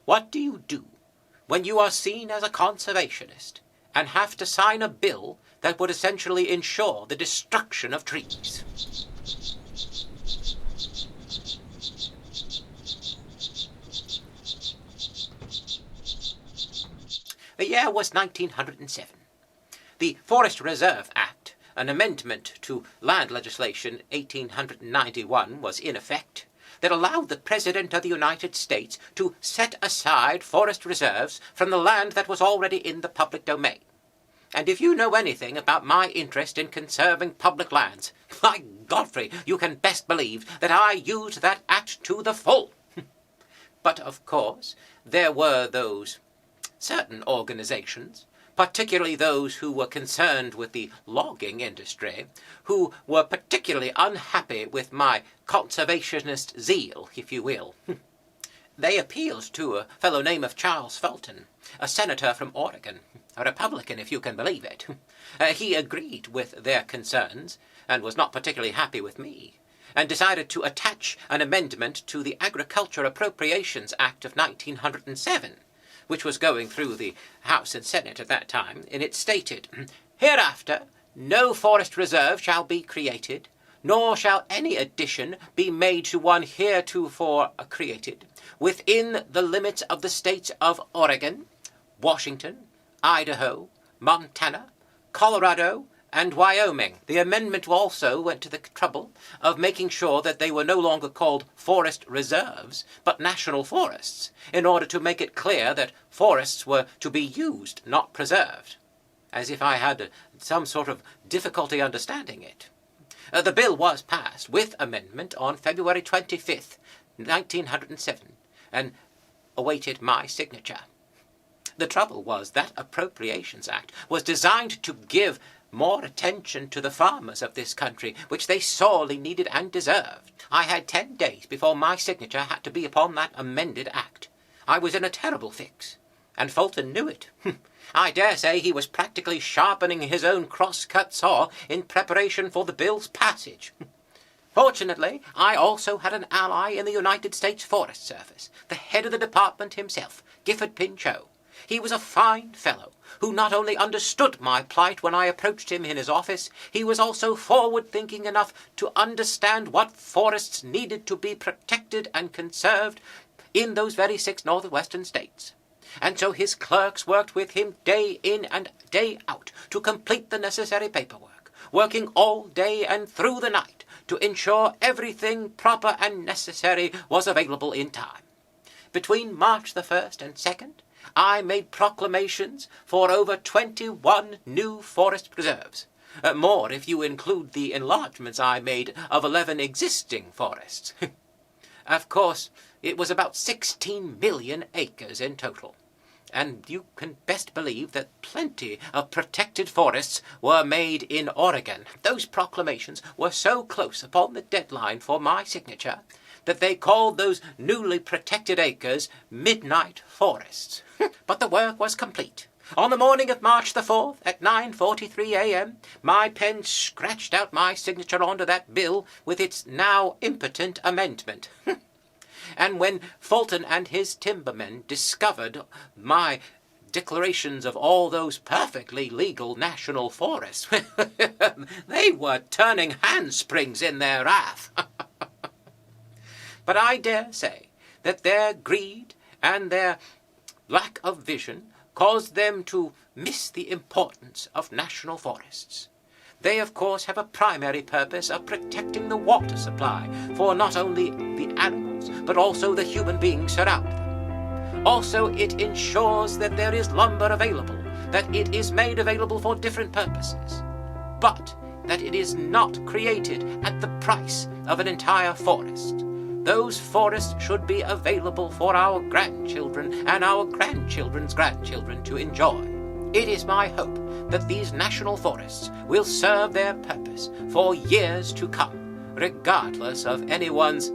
What do you do when you are seen as a conservationist and have to sign a bill that would essentially ensure the destruction of trees? The year was 1907. The Forest Reserve Act, an amendment to land legislation 1891, was in effect, that allowed the President of the United States to set aside forest reserves from the land that was already in the public domain. And if you know anything about my interest in conserving public lands, by Godfrey, you can best believe that I used that act to the full. But, of course, there were those certain organizations, particularly those who were concerned with the logging industry, who were particularly unhappy with my conservationist zeal, if you will. They appealed to a fellow named of Charles Fulton, a senator from Oregon, a Republican, if you can believe it. He agreed with their concerns, and was not particularly happy with me, and decided to attach an amendment to the Agriculture Appropriations Act of 1907, which was going through the House and Senate at that time, and it stated, "Hereafter, no forest reserve shall be created, nor shall any addition be made to one heretofore created, within the limits of the states of Oregon, Washington, Idaho, Montana, Colorado, and Wyoming." The amendment also went to the trouble of making sure that they were no longer called forest reserves, but national forests, in order to make it clear that forests were to be used, not preserved. As if I had some sort of difficulty understanding it. The bill was passed with amendment on February 25th, 1907, and awaited my signature. The trouble was that Appropriations Act was designed to give more attention to the farmers of this country, which they sorely needed and deserved. I had 10 days before my signature had to be upon that amended act. I was in a terrible fix, and Fulton knew it. I dare say he was practically sharpening his own cross-cut saw in preparation for the bill's passage. Fortunately, I also had an ally in the United States Forest Service, the head of the department himself, Gifford Pinchot. He was a fine fellow, who not only understood my plight when I approached him in his office, he was also forward-thinking enough to understand what forests needed to be protected and conserved in those very 6 northwestern states. And so his clerks worked with him day in and day out to complete the necessary paperwork, working all day and through the night to ensure everything proper and necessary was available in time. Between March the 1st and 2nd, I made proclamations for over 21 new forest preserves. More if you include the enlargements I made of 11 existing forests. Of course, it was about 16 million acres in total. And you can best believe that plenty of protected forests were made in Oregon. Those proclamations were so close upon the deadline for my signature that they called those newly protected acres midnight forests. But the work was complete. On the morning of March the 4th, at 9:43 a.m., my pen scratched out my signature onto that bill with its now impotent amendment. And when Fulton and his timbermen discovered my declarations of all those perfectly legal national forests, they were turning handsprings in their wrath. But I dare say that their greed and their lack of vision caused them to miss the importance of national forests. They, of course, have a primary purpose of protecting the water supply for not only the animals, but also the human beings surrounding them. Also, it ensures that there is lumber available, that it is made available for different purposes, but that it is not created at the price of an entire forest. Those forests should be available for our grandchildren and our grandchildren's grandchildren to enjoy. It is my hope that these national forests will serve their purpose for years to come, regardless of anyone's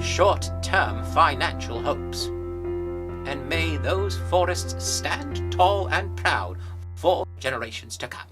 short-term financial hopes. And may those forests stand tall and proud for generations to come.